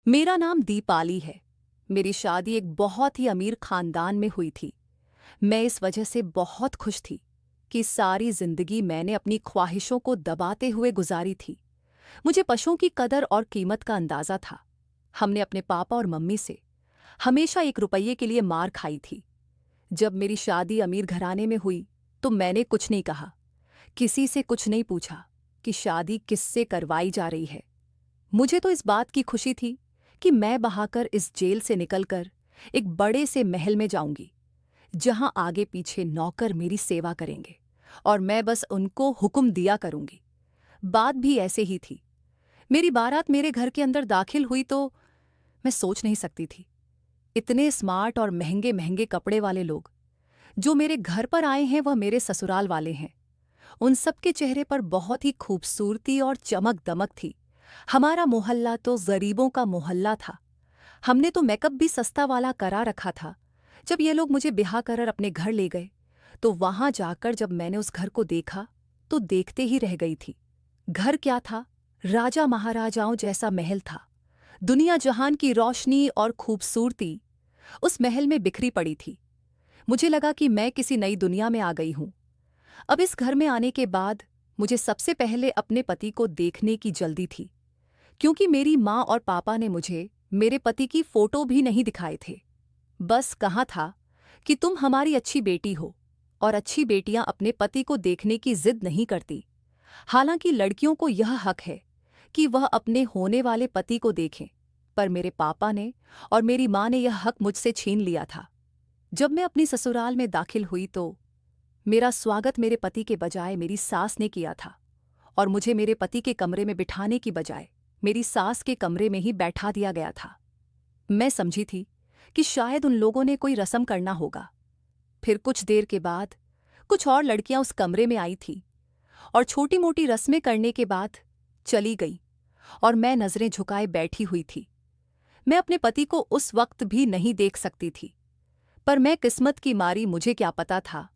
मेरा नाम दीपाली है। मेरी शादी एक बहुत ही अमीर खानदान में हुई थी। मैं इस वजह से बहुत खुश थी कि सारी जिंदगी मैंने अपनी ख्वाहिशों को दबाते हुए गुजारी थी। मुझे पशुओं की कदर और कीमत का अंदाजा था। हमने अपने पापा और मम्मी से हमेशा 1 रुपये के लिए मार खाई थी। जब मेरी शादी अमीर घराने में हुई तो मैंने कुछ नहीं कहा, किसी से कुछ नहीं पूछा कि शादी किससे करवाई जा रही है। मुझे तो इस बात की खुशी थी कि मैं बहाकर इस जेल से निकलकर एक बड़े से महल में जाऊंगी, जहां आगे पीछे नौकर मेरी सेवा करेंगे और मैं बस उनको हुक्म दिया करूंगी। बात भी ऐसे ही थी। मेरी बारात मेरे घर के अंदर दाखिल हुई तो मैं सोच नहीं सकती थी, इतने स्मार्ट और महंगे महंगे कपड़े वाले लोग जो मेरे घर पर आए हैं वह मेरे ससुराल वाले हैं। उन सबके चेहरे पर बहुत ही खूबसूरती और चमक दमक थी। हमारा मोहल्ला तो गरीबों का मोहल्ला था। हमने तो मेकअप भी सस्ता वाला करा रखा था। जब ये लोग मुझे ब्याह कर अपने घर ले गए तो वहां जाकर जब मैंने उस घर को देखा तो देखते ही रह गई थी। घर क्या था, राजा महाराजाओं जैसा महल था। दुनिया जहान की रोशनी और खूबसूरती उस महल में बिखरी पड़ी थी। मुझे लगा कि मैं किसी नई दुनिया में आ गई हूं। अब इस घर में आने के बाद मुझे सबसे पहले अपने पति को देखने की जल्दी थी, क्योंकि मेरी माँ और पापा ने मुझे मेरे पति की फोटो भी नहीं दिखाए थे। बस कहा था कि तुम हमारी अच्छी बेटी हो और अच्छी बेटियां अपने पति को देखने की जिद नहीं करती। हालांकि लड़कियों को यह हक है कि वह अपने होने वाले पति को देखें, पर मेरे पापा ने और मेरी माँ ने यह हक मुझसे छीन लिया था। जब मैं अपनी ससुराल में दाखिल हुई तो मेरा स्वागत मेरे पति के बजाय मेरी सास ने किया था और मुझे मेरे पति के कमरे में बिठाने की बजाय मेरी सास के कमरे में ही बैठा दिया गया था। मैं समझी थी कि शायद उन लोगों ने कोई रस्म करना होगा। फिर कुछ देर के बाद कुछ और लड़कियां उस कमरे में आई थी और छोटी मोटी रस्में करने के बाद चली गई और मैं नजरें झुकाए बैठी हुई थी। मैं अपने पति को उस वक्त भी नहीं देख सकती थी, पर मैं किस्मत की मारी, मुझे क्या पता था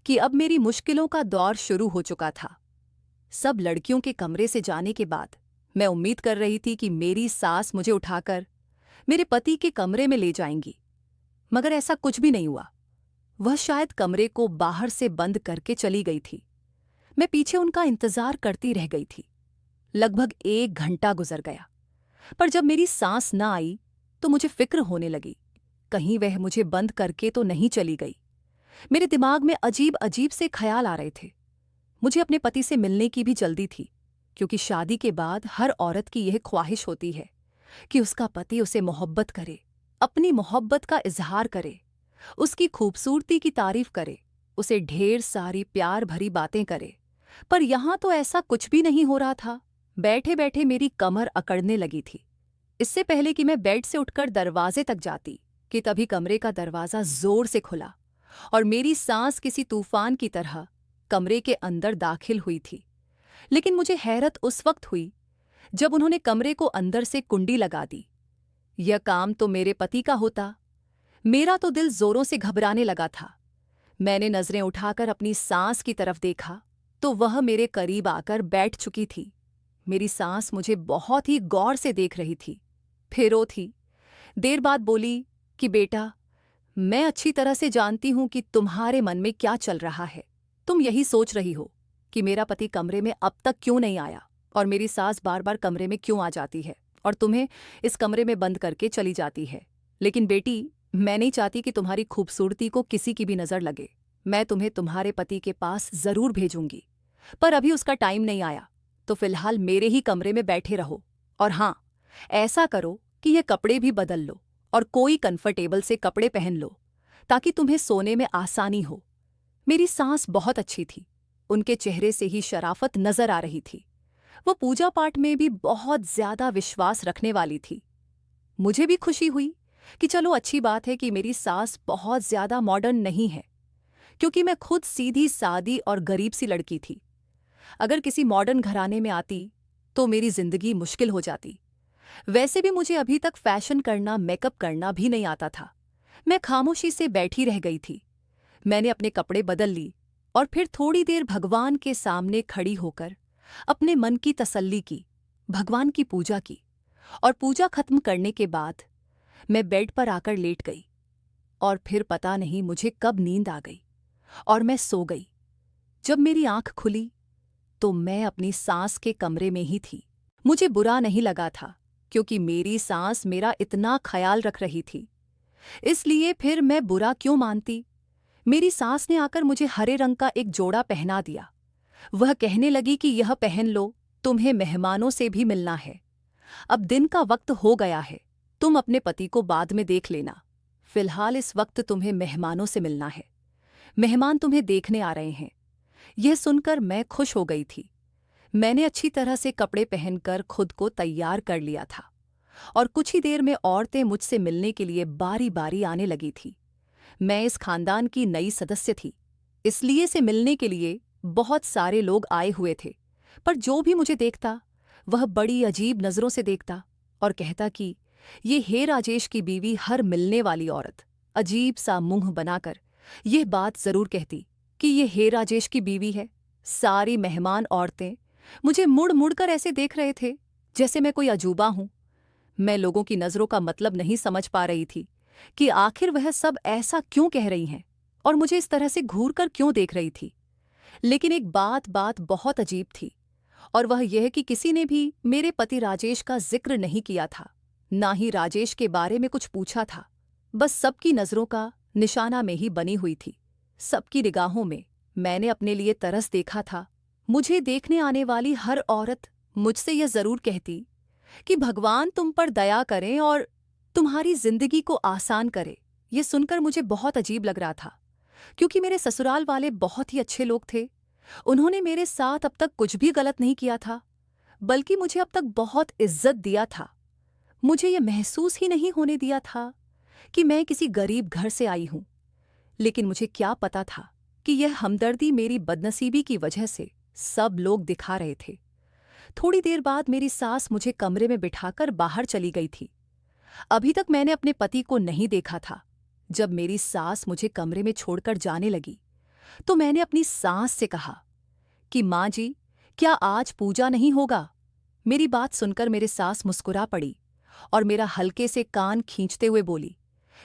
कि अब मेरी मुश्किलों का दौर शुरू हो चुका था। सब लड़कियों के कमरे से जाने के बाद मैं उम्मीद कर रही थी कि मेरी सास मुझे उठाकर मेरे पति के कमरे में ले जाएंगी, मगर ऐसा कुछ भी नहीं हुआ। वह शायद कमरे को बाहर से बंद करके चली गई थी। मैं पीछे उनका इंतजार करती रह गई थी। लगभग 1 घंटा गुजर गया, पर जब मेरी सांस न आई तो मुझे फिक्र होने लगी, कहीं वह मुझे बंद करके तो नहीं चली गई। मेरे दिमाग में अजीब अजीब से ख्याल आ रहे थे। मुझे अपने पति से मिलने की भी जल्दी थी, क्योंकि शादी के बाद हर औरत की यह ख्वाहिश होती है कि उसका पति उसे मोहब्बत करे, अपनी मोहब्बत का इजहार करे, उसकी खूबसूरती की तारीफ करे, उसे ढेर सारी प्यार भरी बातें करे। पर यहां तो ऐसा कुछ भी नहीं हो रहा था। बैठे बैठे मेरी कमर अकड़ने लगी थी। इससे पहले कि मैं बेड से उठकर दरवाजे तक जाती कि तभी कमरे का दरवाजा जोर से खुला और मेरी सांस किसी तूफान की तरह कमरे के अंदर दाखिल हुई थी। लेकिन मुझे हैरत उस वक्त हुई जब उन्होंने कमरे को अंदर से कुंडी लगा दी। यह काम तो मेरे पति का होता। मेरा तो दिल जोरों से घबराने लगा था। मैंने नजरें उठाकर अपनी सांस की तरफ देखा तो वह मेरे करीब आकर बैठ चुकी थी। मेरी सांस मुझे बहुत ही गौर से देख रही थी। फिर वो थी। देर बाद बोली कि बेटा, मैं अच्छी तरह से जानती हूं कि तुम्हारे मन में क्या चल रहा है। तुम यही सोच रही हो कि मेरा पति कमरे में अब तक क्यों नहीं आया और मेरी सास बार बार कमरे में क्यों आ जाती है और तुम्हें इस कमरे में बंद करके चली जाती है। लेकिन बेटी, मैं नहीं चाहती कि तुम्हारी खूबसूरती को किसी की भी नजर लगे। मैं तुम्हें तुम्हारे पति के पास जरूर भेजूंगी, पर अभी उसका टाइम नहीं आया, तो फिलहाल मेरे ही कमरे में बैठे रहो। और हाँ, ऐसा करो कि ये कपड़े भी बदल लो और कोई कंफर्टेबल से कपड़े पहन लो ताकि तुम्हें सोने में आसानी हो। मेरी सांस बहुत अच्छी थी। उनके चेहरे से ही शराफत नजर आ रही थी। वो पूजा पाठ में भी बहुत ज्यादा विश्वास रखने वाली थी। मुझे भी खुशी हुई कि चलो अच्छी बात है कि मेरी सास बहुत ज्यादा मॉडर्न नहीं है, क्योंकि मैं खुद सीधी सादी और गरीब सी लड़की थी। अगर किसी मॉडर्न घराने में आती तो मेरी जिंदगी मुश्किल हो जाती। वैसे भी मुझे अभी तक फैशन करना, मेकअप करना भी नहीं आता था। मैं खामोशी से बैठी रह गई थी। मैंने अपने कपड़े बदल ली और फिर थोड़ी देर भगवान के सामने खड़ी होकर अपने मन की तसल्ली की, भगवान की पूजा की और पूजा खत्म करने के बाद मैं बेड पर आकर लेट गई और फिर पता नहीं मुझे कब नींद आ गई और मैं सो गई। जब मेरी आंख खुली तो मैं अपनी सास के कमरे में ही थी। मुझे बुरा नहीं लगा था क्योंकि मेरी सास मेरा इतना ख्याल रख रही थी, इसलिए फिर मैं बुरा क्यों मानती। मेरी सास ने आकर मुझे हरे रंग का एक जोड़ा पहना दिया। वह कहने लगी कि यह पहन लो, तुम्हें मेहमानों से भी मिलना है। अब दिन का वक्त हो गया है, तुम अपने पति को बाद में देख लेना। फिलहाल इस वक्त तुम्हें मेहमानों से मिलना है। मेहमान तुम्हें देखने आ रहे हैं। यह सुनकर मैं खुश हो गई थी। मैंने अच्छी तरह से कपड़े पहनकर खुद को तैयार कर लिया था और कुछ ही देर में औरतें मुझसे मिलने के लिए बारी बारी आने लगी थी। मैं इस खानदान की नई सदस्य थी, इसलिए से मिलने के लिए बहुत सारे लोग आए हुए थे। पर जो भी मुझे देखता वह बड़ी अजीब नज़रों से देखता और कहता कि ये हे राजेश की बीवी हर मिलने वाली औरत अजीब सा मुंह बनाकर यह बात जरूर कहती कि ये हे राजेश की बीवी है। सारी मेहमान औरतें मुझे मुड़ मुड़ कर ऐसे देख रहे थे जैसे मैं कोई अजूबा हूं। मैं लोगों की नज़रों का मतलब नहीं समझ पा रही थी कि आखिर वह सब ऐसा क्यों कह रही हैं और मुझे इस तरह से घूर कर क्यों देख रही थी। लेकिन एक बात बहुत अजीब थी और वह यह कि किसी ने भी मेरे पति राजेश का जिक्र नहीं किया था, ना ही राजेश के बारे में कुछ पूछा था। बस सबकी नज़रों का निशाना में ही बनी हुई थी। सबकी निगाहों में मैंने अपने लिए तरस देखा था। मुझे देखने आने वाली हर औरत मुझसे यह जरूर कहती कि भगवान तुम पर दया करें और तुम्हारी जिंदगी को आसान करे। ये सुनकर मुझे बहुत अजीब लग रहा था क्योंकि मेरे ससुराल वाले बहुत ही अच्छे लोग थे। उन्होंने मेरे साथ अब तक कुछ भी गलत नहीं किया था, बल्कि मुझे अब तक बहुत इज्जत दिया था। मुझे यह महसूस ही नहीं होने दिया था कि मैं किसी गरीब घर से आई हूं। लेकिन मुझे क्या पता था कि यह हमदर्दी मेरी बदनसीबी की वजह से सब लोग दिखा रहे थे। थोड़ी देर बाद मेरी सास मुझे कमरे में बिठाकर बाहर चली गई थी। अभी तक मैंने अपने पति को नहीं देखा था। जब मेरी सास मुझे कमरे में छोड़कर जाने लगी तो मैंने अपनी सास से कहा कि माँ जी, क्या आज पूजा नहीं होगा? मेरी बात सुनकर मेरे सास मुस्कुरा पड़ी और मेरा हल्के से कान खींचते हुए बोली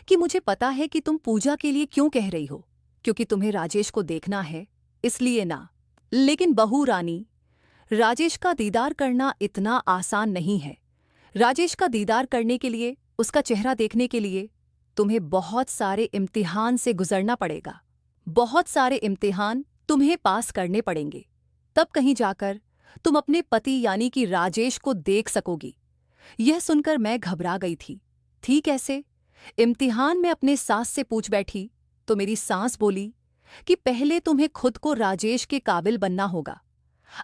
कि मुझे पता है कि तुम पूजा के लिए क्यों कह रही हो, क्योंकि तुम्हें राजेश को देखना है, इसलिए ना। लेकिन बहू रानी, राजेश का दीदार करना इतना आसान नहीं है। राजेश का दीदार करने के लिए, उसका चेहरा देखने के लिए तुम्हें बहुत सारे इम्तिहान से गुजरना पड़ेगा। बहुत सारे इम्तिहान तुम्हें पास करने पड़ेंगे, तब कहीं जाकर तुम अपने पति यानी कि राजेश को देख सकोगी। यह सुनकर मैं घबरा गई थी। ठीक ऐसे इम्तिहान में अपने सास से पूछ बैठी तो मेरी सास बोली कि पहले तुम्हें खुद को राजेश के काबिल बनना होगा।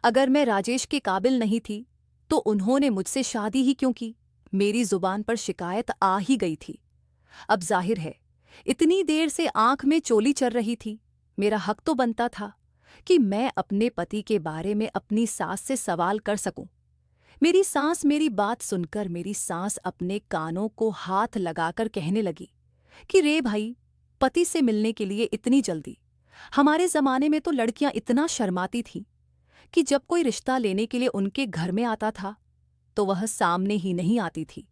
अगर मैं राजेश के काबिल नहीं थी तो उन्होंने मुझसे शादी ही क्यों की? मेरी जुबान पर शिकायत आ ही गई थी। अब जाहिर है, इतनी देर से आंख में चोली चल रही थी। मेरा हक तो बनता था कि मैं अपने पति के बारे में अपनी सास से सवाल कर सकूं। मेरी सास मेरी बात सुनकर मेरी सास अपने कानों को हाथ लगाकर कहने लगी कि रे भाई, पति से मिलने के लिए इतनी जल्दी? हमारे जमाने में तो लड़कियां इतना शर्माती थीं कि जब कोई रिश्ता लेने के लिए उनके घर में आता था तो वह सामने ही नहीं आती थी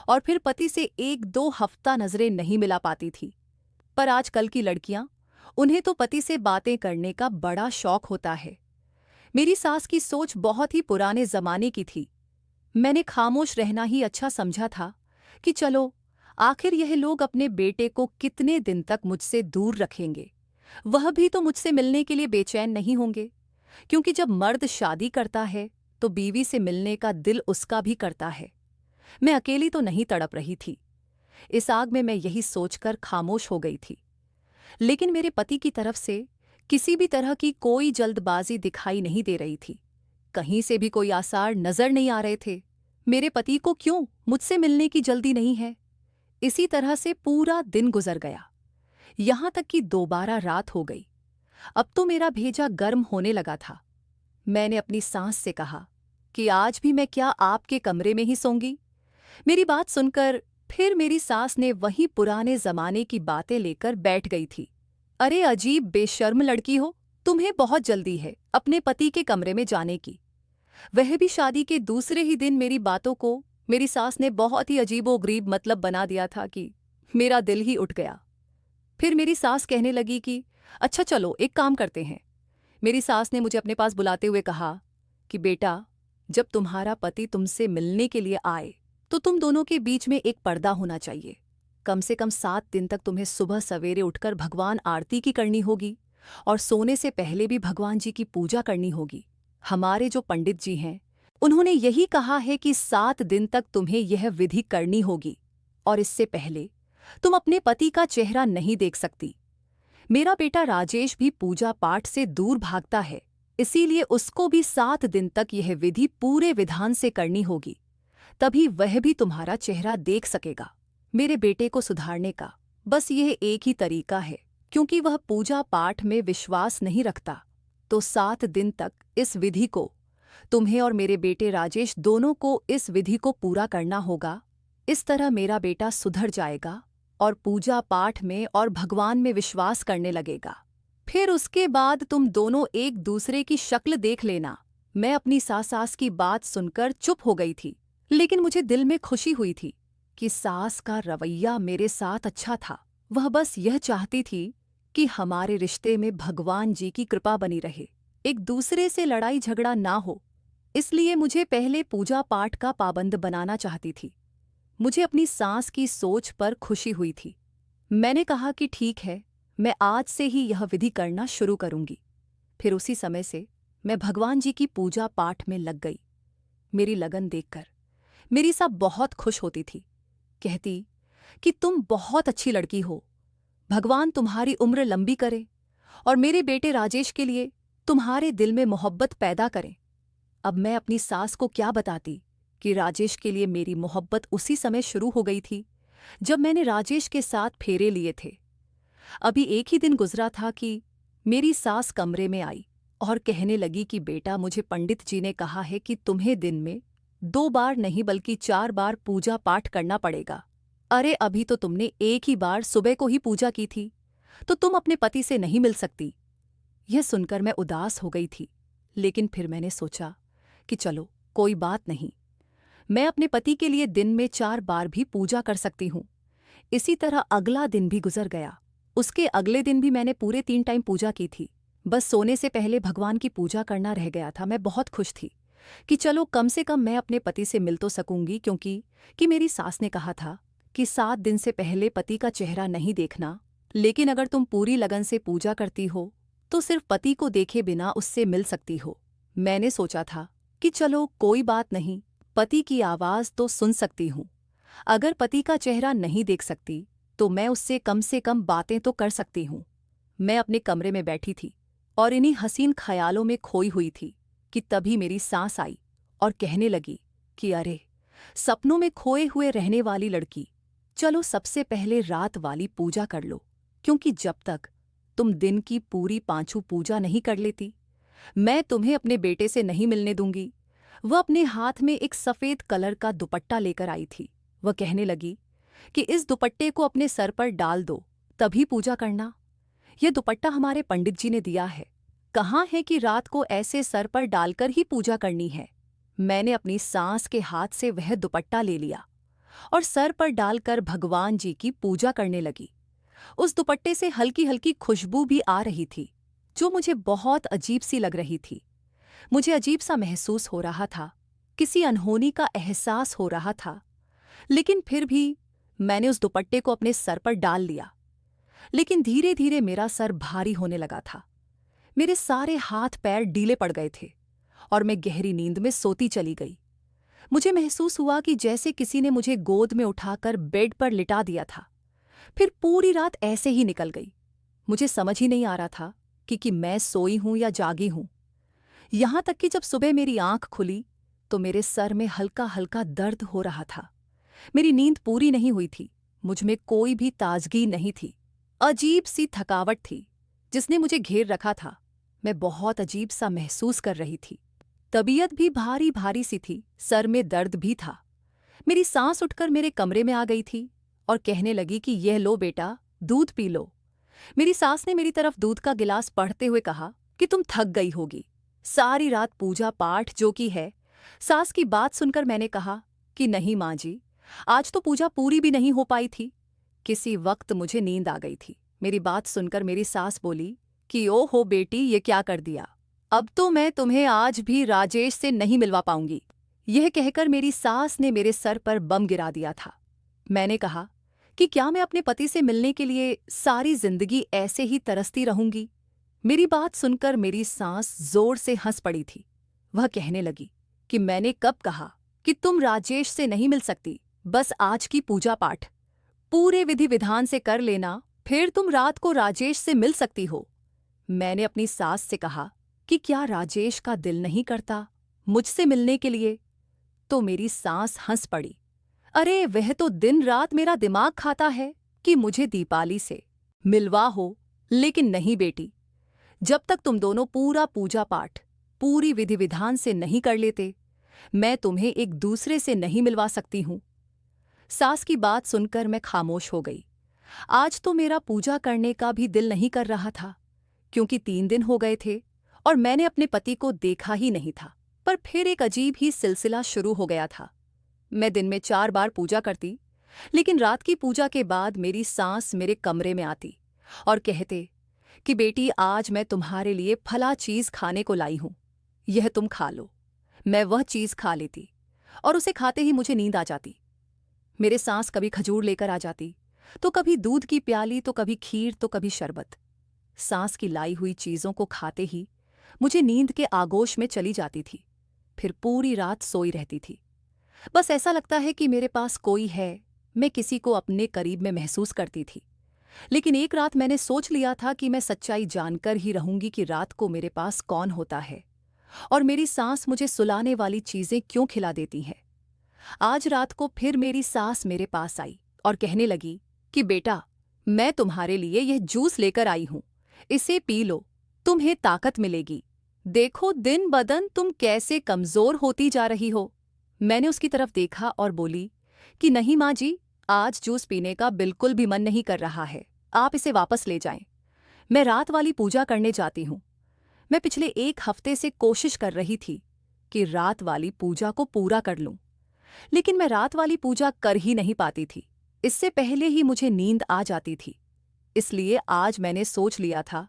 और फिर पति से 1-2 हफ्ता नजरें नहीं मिला पाती थी। पर आजकल की लड़कियां, उन्हें तो पति से बातें करने का बड़ा शौक होता है। मेरी सास की सोच बहुत ही पुराने जमाने की थी। मैंने खामोश रहना ही अच्छा समझा था कि चलो, आखिर यह लोग अपने बेटे को कितने दिन तक मुझसे दूर रखेंगे। वह भी तो मुझसे मिलने के लिए बेचैन नहीं होंगे, क्योंकि जब मर्द शादी करता है तो बीवी से मिलने का दिल उसका भी करता है। मैं अकेली तो नहीं तड़प रही थी। इस आग में मैं यही सोचकर खामोश हो गई थी। लेकिन मेरे पति की तरफ से किसी भी तरह की कोई जल्दबाजी दिखाई नहीं दे रही थी। कहीं से भी कोई आसार नजर नहीं आ रहे थे। मेरे पति को क्यों मुझसे मिलने की जल्दी नहीं है? इसी तरह से पूरा दिन गुजर गया, यहां तक कि दोबारा रात हो गई। अब तो मेरा भेजा गर्म होने लगा था। मैंने अपनी सास से कहा कि आज भी मैं क्या आपके कमरे में ही सोऊंगी? मेरी बात सुनकर फिर मेरी सास ने वही पुराने जमाने की बातें लेकर बैठ गई थी। अरे अजीब बेशर्म लड़की हो, तुम्हें बहुत जल्दी है अपने पति के कमरे में जाने की। वह भी शादी के दूसरे ही दिन मेरी बातों को मेरी सास ने बहुत ही अजीबोगरीब मतलब बना दिया था कि मेरा दिल ही उठ गया। फिर मेरी सास कहने लगी कि अच्छा चलो एक काम करते हैं। मेरी सास ने मुझे अपने पास बुलाते हुए कहा कि बेटा, जब तुम्हारा पति तुमसे मिलने के लिए आए तो तुम दोनों के बीच में एक पर्दा होना चाहिए। कम से कम 7 दिन तक तुम्हें सुबह सवेरे उठकर भगवान आरती की करनी होगी और सोने से पहले भी भगवान जी की पूजा करनी होगी। हमारे जो पंडित जी हैं उन्होंने यही कहा है कि 7 दिन तक तुम्हें यह विधि करनी होगी और इससे पहले तुम अपने पति का चेहरा नहीं देख सकती। मेरा बेटा राजेश भी पूजा पाठ से दूर भागता है, इसीलिए उसको भी 7 दिन तक यह विधि पूरे विधान से करनी होगी, तभी वह भी तुम्हारा चेहरा देख सकेगा। मेरे बेटे को सुधारने का बस यह एक ही तरीका है, क्योंकि वह पूजा पाठ में विश्वास नहीं रखता। तो 7 दिन तक इस विधि को तुम्हें और मेरे बेटे राजेश दोनों को इस विधि को पूरा करना होगा। इस तरह मेरा बेटा सुधर जाएगा और पूजा पाठ में और भगवान में विश्वास करने लगेगा। फिर उसके बाद तुम दोनों एक दूसरे की शक्ल देख लेना। मैं अपनी सास की बात सुनकर चुप हो गई थी, लेकिन मुझे दिल में खुशी हुई थी कि सास का रवैया मेरे साथ अच्छा था। वह बस यह चाहती थी कि हमारे रिश्ते में भगवान जी की कृपा बनी रहे, एक दूसरे से लड़ाई झगड़ा ना हो। इसलिए मुझे पहले पूजा पाठ का पाबंद बनाना चाहती थी। मुझे अपनी सास की सोच पर खुशी हुई थी। मैंने कहा कि ठीक है, मैं आज से ही यह विधि करना शुरू करूंगी। फिर उसी समय से मैं भगवान जी की पूजा पाठ में लग गई। मेरी लगन देखकर मेरी सास बहुत खुश होती थी, कहती कि तुम बहुत अच्छी लड़की हो, भगवान तुम्हारी उम्र लंबी करे और मेरे बेटे राजेश के लिए तुम्हारे दिल में मोहब्बत पैदा करें। अब मैं अपनी सास को क्या बताती कि राजेश के लिए मेरी मोहब्बत उसी समय शुरू हो गई थी जब मैंने राजेश के साथ फेरे लिए थे। अभी एक ही दिन गुजरा था कि मेरी सास कमरे में आई और कहने लगी कि बेटा, मुझे पंडित जी ने कहा है कि तुम्हें दिन में 2 बार नहीं बल्कि 4 बार पूजा पाठ करना पड़ेगा। अरे अभी तो तुमने एक ही बार सुबह को ही पूजा की थी, तो तुम अपने पति से नहीं मिल सकती। यह सुनकर मैं उदास हो गई थी, लेकिन फिर मैंने सोचा कि चलो कोई बात नहीं, मैं अपने पति के लिए दिन में 4 बार भी पूजा कर सकती हूँ। इसी तरह अगला दिन भी गुजर गया। उसके अगले दिन भी मैंने पूरे 3 टाइम पूजा की थी। बस सोने से पहले भगवान की पूजा करना रह गया था। मैं बहुत खुश थी कि चलो कम से कम मैं अपने पति से मिल तो सकूंगी, क्योंकि मेरी सास ने कहा था कि 7 दिन से पहले पति का चेहरा नहीं देखना, लेकिन अगर तुम पूरी लगन से पूजा करती हो तो सिर्फ पति को देखे बिना उससे मिल सकती हो। मैंने सोचा था कि चलो कोई बात नहीं, पति की आवाज़ तो सुन सकती हूँ। अगर पति का चेहरा नहीं देख सकती तो मैं उससे कम से कम बातें तो कर सकती हूँ। मैं अपने कमरे में बैठी थी और इन्हीं हसीन ख्यालों में खोई हुई थी कि तभी मेरी सास आई और कहने लगी कि अरे, सपनों में खोए हुए रहने वाली लड़की, चलो सबसे पहले रात वाली पूजा कर लो, क्योंकि जब तक तुम दिन की पूरी 5 पूजा नहीं कर लेती, मैं तुम्हें अपने बेटे से नहीं मिलने दूंगी। वह अपने हाथ में एक सफ़ेद कलर का दुपट्टा लेकर आई थी। वह कहने लगी कि इस दुपट्टे को अपने सर पर डाल दो, तभी पूजा करना। यह दुपट्टा हमारे पंडित जी ने दिया है, कहाँ है कि रात को ऐसे सर पर डालकर ही पूजा करनी है। मैंने अपनी सास के हाथ से वह दुपट्टा ले लिया और सर पर डालकर भगवान जी की पूजा करने लगी। उस दुपट्टे से हल्की हल्की खुशबू भी आ रही थी, जो मुझे बहुत अजीब सी लग रही थी। मुझे अजीब सा महसूस हो रहा था, किसी अनहोनी का एहसास हो रहा था, लेकिन फिर भी मैंने उस दुपट्टे को अपने सर पर डाल लिया। लेकिन धीरे धीरे मेरा सर भारी होने लगा था, मेरे सारे हाथ पैर ढीले पड़ गए थे और मैं गहरी नींद में सोती चली गई। मुझे महसूस हुआ कि जैसे किसी ने मुझे गोद में उठाकर बेड पर लिटा दिया था। फिर पूरी रात ऐसे ही निकल गई। मुझे समझ ही नहीं आ रहा था कि मैं सोई हूं या जागी हूं। यहां तक कि जब सुबह मेरी आंख खुली तो मेरे सर में हल्का हल्का दर्द हो रहा था। मेरी नींद पूरी नहीं हुई थी, मुझ में कोई भी ताजगी नहीं थी। अजीब सी थकावट थी जिसने मुझे घेर रखा था। मैं बहुत अजीब सा महसूस कर रही थी। तबीयत भी भारी भारी सी थी, सर में दर्द भी था। मेरी सांस उठकर मेरे कमरे में आ गई थी और कहने लगी कि यह लो बेटा, दूध पी लो। मेरी सास ने मेरी तरफ दूध का गिलास पढ़ते हुए कहा कि तुम थक गई होगी, सारी रात पूजा पाठ जो की है। सास की बात सुनकर मैंने कहा कि नहीं माँ जी, आज तो पूजा पूरी भी नहीं हो पाई थी। किसी वक्त मुझे नींद आ गई थी। मेरी बात सुनकर मेरी सास बोली कि ओ हो बेटी, ये क्या कर दिया, अब तो मैं तुम्हें आज भी राजेश से नहीं मिलवा पाऊंगी। यह कहकर मेरी सास ने मेरे सर पर बम गिरा दिया था। मैंने कहा कि क्या मैं अपने पति से मिलने के लिए सारी जिंदगी ऐसे ही तरसती रहूंगी। मेरी बात सुनकर मेरी सास जोर से हंस पड़ी थी। वह कहने लगी कि मैंने कब कहा कि तुम राजेश से नहीं मिल सकती। बस आज की पूजा पाठ पूरे विधि विधान से कर लेना, फिर तुम रात को राजेश से मिल सकती हो। मैंने अपनी सास से कहा कि क्या राजेश का दिल नहीं करता मुझसे मिलने के लिए। तो मेरी सास हंस पड़ी। अरे वह तो दिन रात मेरा दिमाग खाता है कि मुझे दीपाली से मिलवा हो, लेकिन नहीं बेटी, जब तक तुम दोनों पूरा पूजा पाठ पूरी विधि विधान से नहीं कर लेते, मैं तुम्हें एक दूसरे से नहीं मिलवा सकती हूं। सास की बात सुनकर मैं खामोश हो गई। आज तो मेरा पूजा करने का भी दिल नहीं कर रहा था, क्योंकि 3 दिन हो गए थे और मैंने अपने पति को देखा ही नहीं था। पर फिर एक अजीब ही सिलसिला शुरू हो गया था। मैं दिन में 4 बार पूजा करती, लेकिन रात की पूजा के बाद मेरी सास मेरे कमरे में आती और कहते कि बेटी, आज मैं तुम्हारे लिए फला चीज खाने को लाई हूं, यह तुम खा लो। मैं वह चीज खा लेती और उसे खाते ही मुझे नींद आ जाती। मेरे सास कभी खजूर लेकर आ जाती, तो कभी दूध की प्याली, तो कभी खीर, तो कभी शरबत। सास की लाई हुई चीजों को खाते ही मुझे नींद के आगोश में चली जाती थी। फिर पूरी रात सोई रहती थी। बस ऐसा लगता है कि मेरे पास कोई है, मैं किसी को अपने करीब में महसूस करती थी। लेकिन एक रात मैंने सोच लिया था कि मैं सच्चाई जानकर ही रहूंगी कि रात को मेरे पास कौन होता है और मेरी सास मुझे सुलाने वाली चीजें क्यों खिला देती हैं। आज रात को फिर मेरी सास मेरे पास आई और कहने लगी कि बेटा, मैं तुम्हारे लिए यह जूस लेकर आई हूं, इसे पी लो, तुम्हें ताकत मिलेगी। देखो दिन बदन तुम कैसे कमजोर होती जा रही हो। मैंने उसकी तरफ देखा और बोली कि नहीं माँ जी, आज जूस पीने का बिल्कुल भी मन नहीं कर रहा है, आप इसे वापस ले जाएं। मैं रात वाली पूजा करने जाती हूँ। मैं पिछले 1 हफ्ते से कोशिश कर रही थी कि रात वाली पूजा को पूरा कर लूं, लेकिन मैं रात वाली पूजा कर ही नहीं पाती थी। इससे पहले ही मुझे नींद आ जाती थी। इसलिए आज मैंने सोच लिया था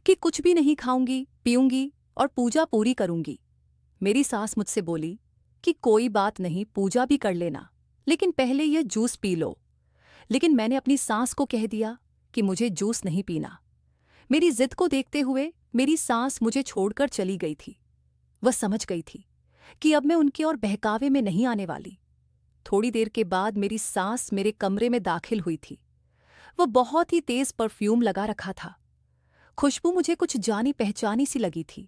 कि कुछ भी नहीं खाऊंगी, पीऊंगी और पूजा पूरी करूंगी। मेरी सास मुझसे बोली कि कोई बात नहीं, पूजा भी कर लेना, लेकिन पहले यह जूस पी लो। लेकिन मैंने अपनी सास को कह दिया कि मुझे जूस नहीं पीना। मेरी जिद को देखते हुए मेरी सास मुझे छोड़कर चली गई थी। वह समझ गई थी कि अब मैं उनके और बहकावे में नहीं आने वाली। थोड़ी देर के बाद मेरी सास मेरे कमरे में दाखिल हुई थी। वह बहुत ही तेज परफ्यूम लगा रखा था। खुशबू मुझे कुछ जानी पहचानी सी लगी थी,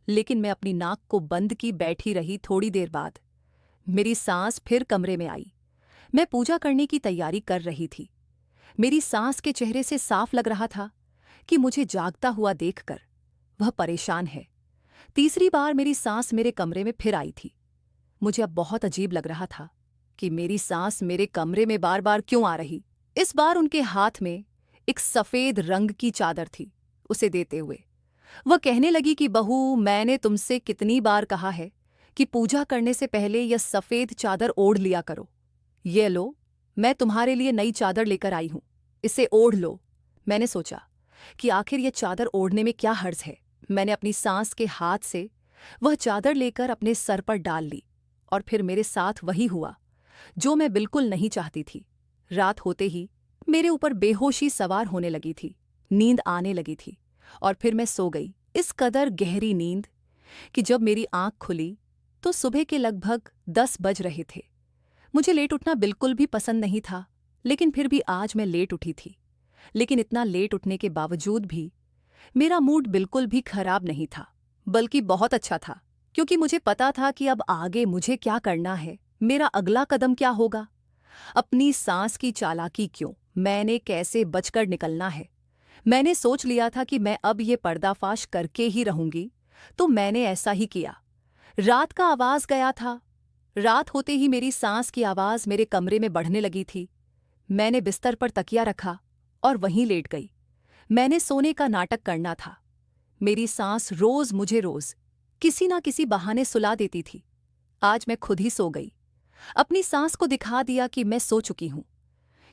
लेकिन मैं अपनी नाक को बंद की बैठी रही। थोड़ी देर बाद मेरी सास फिर कमरे में आई। मैं पूजा करने की तैयारी कर रही थी। मेरी सास के चेहरे से साफ लग रहा था कि मुझे जागता हुआ देखकर वह परेशान है। तीसरी बार मेरी सास मेरे कमरे में फिर आई थी। मुझे अब बहुत अजीब लग रहा था कि मेरी सास मेरे कमरे में बार बार क्यों आ रही। इस बार उनके हाथ में एक सफेद रंग की चादर थी। उसे देते हुए वह कहने लगी कि बहू, मैंने तुमसे कितनी बार कहा है कि पूजा करने से पहले यह सफेद चादर ओढ़ लिया करो। ये लो, मैं तुम्हारे लिए नई चादर लेकर आई हूं, इसे ओढ़ लो। मैंने सोचा कि आखिर यह चादर ओढ़ने में क्या हर्ज है। मैंने अपनी सास के हाथ से वह चादर लेकर अपने सर पर डाल ली और फिर मेरे साथ वही हुआ जो मैं बिल्कुल नहीं चाहती थी। रात होते ही मेरे ऊपर बेहोशी सवार होने लगी थी, नींद आने लगी थी और फिर मैं सो गई। इस कदर गहरी नींद कि जब मेरी आंख खुली तो सुबह के लगभग 10 बज रहे थे। मुझे लेट उठना बिल्कुल भी पसंद नहीं था, लेकिन फिर भी आज मैं लेट उठी थी। लेकिन इतना लेट उठने के बावजूद भी मेरा मूड बिल्कुल भी खराब नहीं था, बल्कि बहुत अच्छा था, क्योंकि मुझे पता था कि अब आगे मुझे क्या करना है, मेरा अगला कदम क्या होगा। अपनी सांस की चालाकी क्यों, मैंने कैसे बचकर निकलना है। मैंने सोच लिया था कि मैं अब ये पर्दाफाश करके ही रहूंगी, तो मैंने ऐसा ही किया। रात का आवाज गया था। रात होते ही मेरी सांस की आवाज मेरे कमरे में बढ़ने लगी थी। मैंने बिस्तर पर तकिया रखा और वहीं लेट गई। मैंने सोने का नाटक करना था। मेरी सांस रोज मुझे रोज किसी ना किसी बहाने सुला देती थी। आज मैं खुद ही सो गई। अपनी सास को दिखा दिया कि मैं सो चुकी हूं,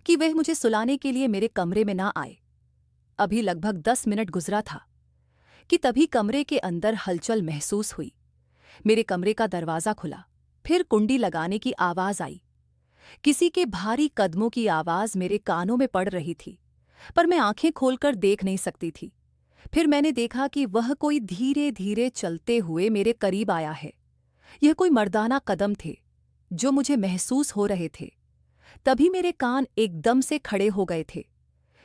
कि वह मुझे सुलाने के लिए मेरे कमरे में ना आए। अभी लगभग 10 मिनट गुजरा था कि तभी कमरे के अंदर हलचल महसूस हुई। मेरे कमरे का दरवाज़ा खुला, फिर कुंडी लगाने की आवाज़ आई। किसी के भारी कदमों की आवाज़ मेरे कानों में पड़ रही थी, पर मैं आंखें खोलकर देख नहीं सकती थी। फिर मैंने देखा कि वह कोई धीरे धीरे चलते हुए मेरे करीब आया है। यह कोई मर्दाना कदम थे जो मुझे महसूस हो रहे थे। तभी मेरे कान एकदम से खड़े हो गए थे,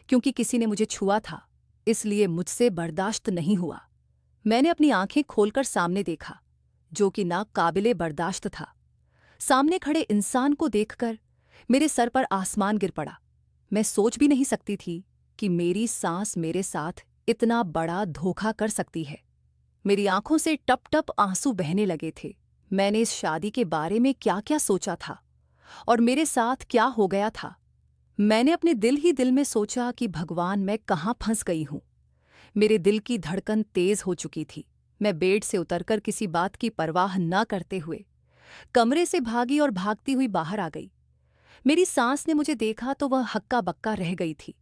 क्योंकि किसी ने मुझे छुआ था, इसलिए मुझसे बर्दाश्त नहीं हुआ। मैंने अपनी आंखें खोलकर सामने देखा, जो कि ना काबिले बर्दाश्त था। सामने खड़े इंसान को देखकर मेरे सर पर आसमान गिर पड़ा। मैं सोच भी नहीं सकती थी कि मेरी सांस मेरे साथ इतना बड़ा धोखा कर सकती है। मेरी आंखों से टप टप आंसू बहने लगे थे। मैंने इस शादी के बारे में क्या क्या सोचा था और मेरे साथ क्या हो गया था। मैंने अपने दिल ही दिल में सोचा कि भगवान, मैं कहाँ फंस गई हूँ। मेरे दिल की धड़कन तेज हो चुकी थी। मैं बेड से उतरकर किसी बात की परवाह न करते हुए कमरे से भागी और भागती हुई बाहर आ गई। मेरी सांस ने मुझे देखा तो वह हक्का बक्का रह गई थी।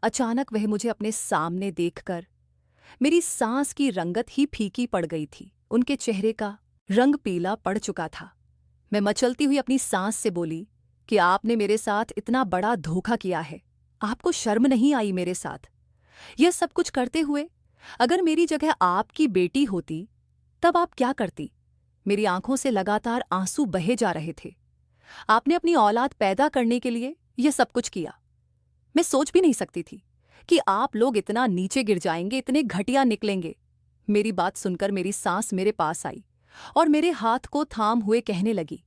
अचानक वह मुझे अपने सामने देखकर मेरी सांस की रंगत ही फीकी पड़ गई थी। उनके चेहरे का रंग पीला पड़ चुका था। मैं मचलती हुई अपनी सांस से बोली कि आपने मेरे साथ इतना बड़ा धोखा किया है। आपको शर्म नहीं आई मेरे साथ यह सब कुछ करते हुए? अगर मेरी जगह आपकी बेटी होती तब आप क्या करती? मेरी आंखों से लगातार आंसू बहे जा रहे थे। आपने अपनी औलाद पैदा करने के लिए यह सब कुछ किया। मैं सोच भी नहीं सकती थी कि आप लोग इतना नीचे गिर जाएंगे, इतने घटिया निकलेंगे। मेरी बात सुनकर मेरी सांस मेरे पास आई और मेरे हाथ को थाम हुए कहने लगी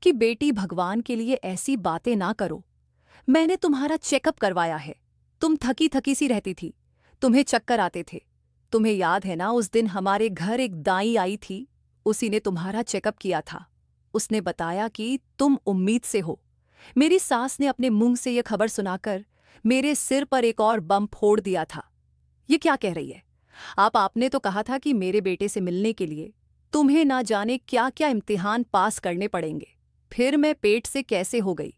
कि बेटी, भगवान के लिए ऐसी बातें ना करो। मैंने तुम्हारा चेकअप करवाया है। तुम थकी थकी सी रहती थी, तुम्हें चक्कर आते थे। तुम्हें याद है ना, उस दिन हमारे घर एक दाई आई थी, उसी ने तुम्हारा चेकअप किया था। उसने बताया कि तुम उम्मीद से हो। मेरी सास ने अपने मुंह से यह खबर सुनाकर मेरे सिर पर एक और बम फोड़ दिया था। ये क्या कह रही है? आपने तो कहा था कि मेरे बेटे से मिलने के लिए तुम्हें ना जाने क्या क्या इम्तिहान पास करने पड़ेंगे। फिर मैं पेट से कैसे हो गई?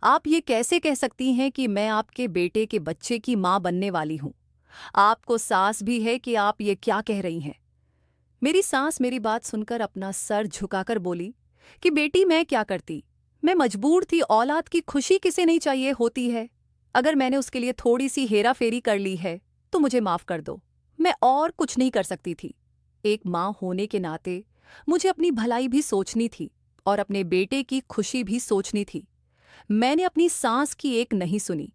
आप ये कैसे कह सकती हैं कि मैं आपके बेटे के बच्चे की मां बनने वाली हूं? आपको सास भी है कि आप ये क्या कह रही हैं? मेरी सास मेरी बात सुनकर अपना सर झुकाकर बोली कि बेटी, मैं क्या करती? मैं मजबूर थी। औलाद की खुशी किसे नहीं चाहिए होती है। अगर मैंने उसके लिए थोड़ी सी हेरा फेरी कर ली है तो मुझे माफ कर दो। मैं और कुछ नहीं कर सकती थी। एक माँ होने के नाते मुझे अपनी भलाई भी सोचनी थी और अपने बेटे की खुशी भी सोचनी थी। मैंने अपनी सास की एक नहीं सुनी।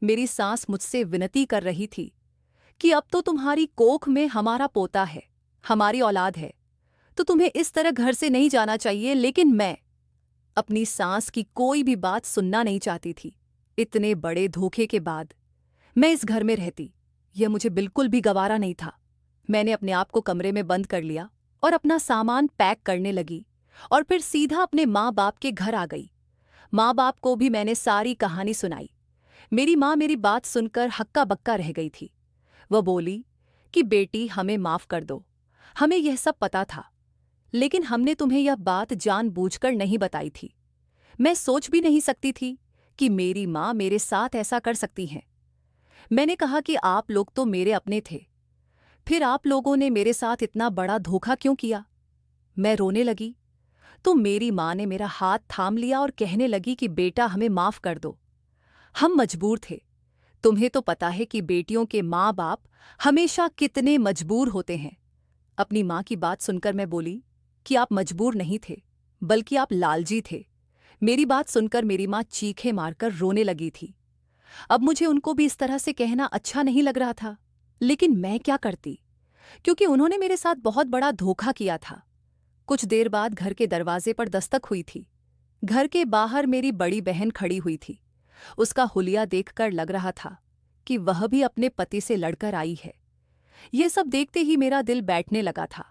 मेरी सास मुझसे विनती कर रही थी कि अब तो तुम्हारी कोख में हमारा पोता है, हमारी औलाद है, तो तुम्हें इस तरह घर से नहीं जाना चाहिए। लेकिन मैं अपनी सास की कोई भी बात सुनना नहीं चाहती थी। इतने बड़े धोखे के बाद मैं इस घर में रहती, यह मुझे बिल्कुल भी गवारा नहीं था। मैंने अपने आप को कमरे में बंद कर लिया और अपना सामान पैक करने लगी और फिर सीधा अपने माँ बाप के घर आ गई। माँ बाप को भी मैंने सारी कहानी सुनाई। मेरी माँ मेरी बात सुनकर हक्का बक्का रह गई थी। वह बोली कि बेटी, हमें माफ कर दो। हमें यह सब पता था, लेकिन हमने तुम्हें यह बात जानबूझकर नहीं बताई थी। मैं सोच भी नहीं सकती थी कि मेरी माँ मेरे साथ ऐसा कर सकती हैं। मैंने कहा कि आप लोग तो मेरे अपने थे, फिर आप लोगों ने मेरे साथ इतना बड़ा धोखा क्यों किया? मैं रोने लगी तो मेरी माँ ने मेरा हाथ थाम लिया और कहने लगी कि बेटा, हमें माफ कर दो। हम मजबूर थे। तुम्हें तो पता है कि बेटियों के माँ बाप हमेशा कितने मजबूर होते हैं। अपनी माँ की बात सुनकर मैं बोली कि आप मजबूर नहीं थे, बल्कि आप लालची थे। मेरी बात सुनकर मेरी माँ चीखें मारकर रोने लगी थी। अब मुझे उनको भी इस तरह से कहना अच्छा नहीं लग रहा था, लेकिन मैं क्या करती, क्योंकि उन्होंने मेरे साथ बहुत बड़ा धोखा किया था। कुछ देर बाद घर के दरवाजे पर दस्तक हुई थी। घर के बाहर मेरी बड़ी बहन खड़ी हुई थी। उसका हुलिया देखकर लग रहा था कि वह भी अपने पति से लड़कर आई है। यह सब देखते ही मेरा दिल बैठने लगा था।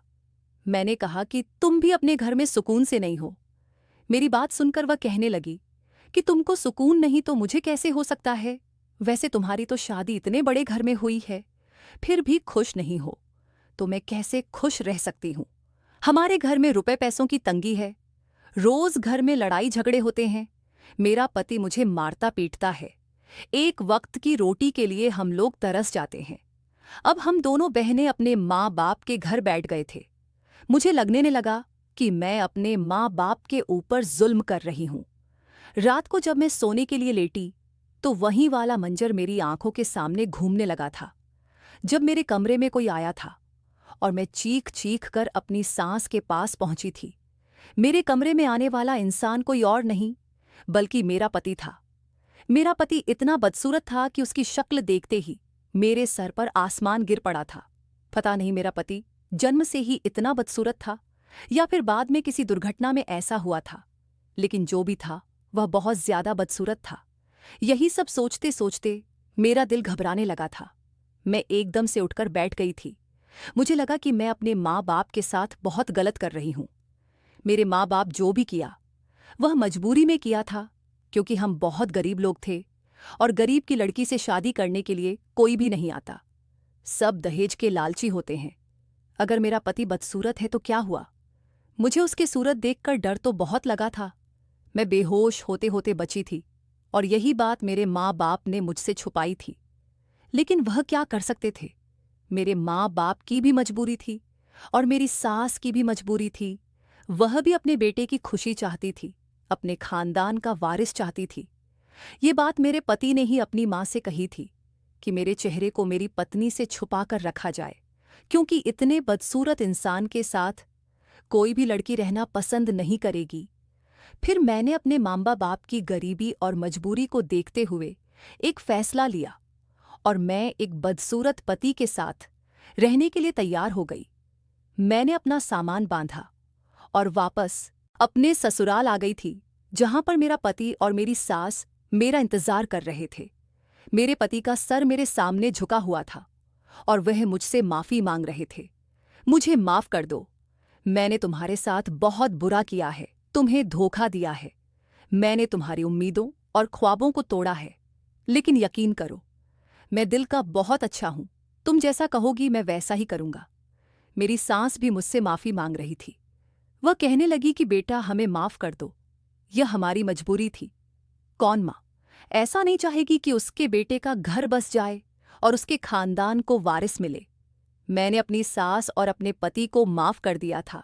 मैंने कहा कि तुम भी अपने घर में सुकून से नहीं हो। मेरी बात सुनकर वह कहने लगी कि तुमको सुकून नहीं तो मुझे कैसे हो सकता है? वैसे तुम्हारी तो शादी इतने बड़े घर में हुई है, फिर भी खुश नहीं हो तो मैं कैसे खुश रह सकती हूँ? हमारे घर में रुपए पैसों की तंगी है। रोज घर में लड़ाई झगड़े होते हैं। मेरा पति मुझे मारता पीटता है। एक वक्त की रोटी के लिए हम लोग तरस जाते हैं। अब हम दोनों बहनें अपने माँ बाप के घर बैठ गए थे। मुझे लगने लगा कि मैं अपने माँ बाप के ऊपर जुल्म कर रही हूं। रात को जब मैं सोने के लिए लेटी तो वही वाला मंजर मेरी आंखों के सामने घूमने लगा था। जब मेरे कमरे में कोई आया था और मैं चीख चीख कर अपनी सांस के पास पहुंची थी। मेरे कमरे में आने वाला इंसान कोई और नहीं बल्कि मेरा पति था। मेरा पति इतना बदसूरत था कि उसकी शक्ल देखते ही मेरे सर पर आसमान गिर पड़ा था। पता नहीं मेरा पति जन्म से ही इतना बदसूरत था या फिर बाद में किसी दुर्घटना में ऐसा हुआ था, लेकिन जो भी था वह बहुत ज्यादा बदसूरत था। यही सब सोचते सोचते मेरा दिल घबराने लगा था। मैं एकदम से उठकर बैठ गई थी। मुझे लगा कि मैं अपने माँ बाप के साथ बहुत गलत कर रही हूँ। मेरे माँ बाप जो भी किया वह मजबूरी में किया था, क्योंकि हम बहुत गरीब लोग थे और गरीब की लड़की से शादी करने के लिए कोई भी नहीं आता। सब दहेज के लालची होते हैं। अगर मेरा पति बदसूरत है तो क्या हुआ? मुझे उसकी सूरत देखकर डर तो बहुत लगा था। मैं बेहोश होते होते बची थी और यही बात मेरे माँ बाप ने मुझसे छुपाई थी। लेकिन वह क्या कर सकते थे? मेरे माँ बाप की भी मजबूरी थी और मेरी सास की भी मजबूरी थी। वह भी अपने बेटे की खुशी चाहती थी, अपने खानदान का वारिस चाहती थी। ये बात मेरे पति ने ही अपनी माँ से कही थी कि मेरे चेहरे को मेरी पत्नी से छुपा कर रखा जाए, क्योंकि इतने बदसूरत इंसान के साथ कोई भी लड़की रहना पसंद नहीं करेगी। फिर मैंने अपने माँ बाप की गरीबी और मजबूरी को देखते हुए एक फैसला लिया और मैं एक बदसूरत पति के साथ रहने के लिए तैयार हो गई। मैंने अपना सामान बांधा और वापस अपने ससुराल आ गई थी, जहां पर मेरा पति और मेरी सास मेरा इंतजार कर रहे थे। मेरे पति का सर मेरे सामने झुका हुआ था और वह मुझसे माफी मांग रहे थे। मुझे माफ कर दो, मैंने तुम्हारे साथ बहुत बुरा किया है, तुम्हें धोखा दिया है। मैंने तुम्हारी उम्मीदों और ख्वाबों को तोड़ा है, लेकिन यकीन करो मैं दिल का बहुत अच्छा हूं। तुम जैसा कहोगी मैं वैसा ही करूंगा। मेरी सास भी मुझसे माफी मांग रही थी। वह कहने लगी कि बेटा हमें माफ कर दो, यह हमारी मजबूरी थी। कौन माँ ऐसा नहीं चाहेगी कि उसके बेटे का घर बस जाए और उसके खानदान को वारिस मिले? मैंने अपनी सास और अपने पति को माफ कर दिया था।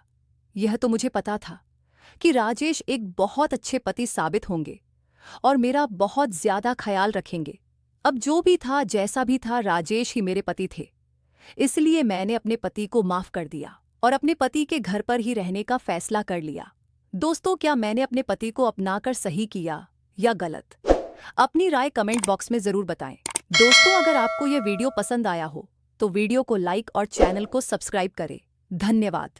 यह तो मुझे पता था कि राजेश एक बहुत अच्छे पति साबित होंगे और मेरा बहुत ज्यादा ख्याल रखेंगे। अब जो भी था जैसा भी था, राजेश ही मेरे पति थे। इसलिए मैंने अपने पति को माफ कर दिया और अपने पति के घर पर ही रहने का फैसला कर लिया। दोस्तों, क्या मैंने अपने पति को अपनाकर सही किया या गलत? अपनी राय कमेंट बॉक्स में जरूर बताएं। दोस्तों, अगर आपको यह वीडियो पसंद आया हो तो वीडियो को लाइक और चैनल को सब्सक्राइब करें। धन्यवाद।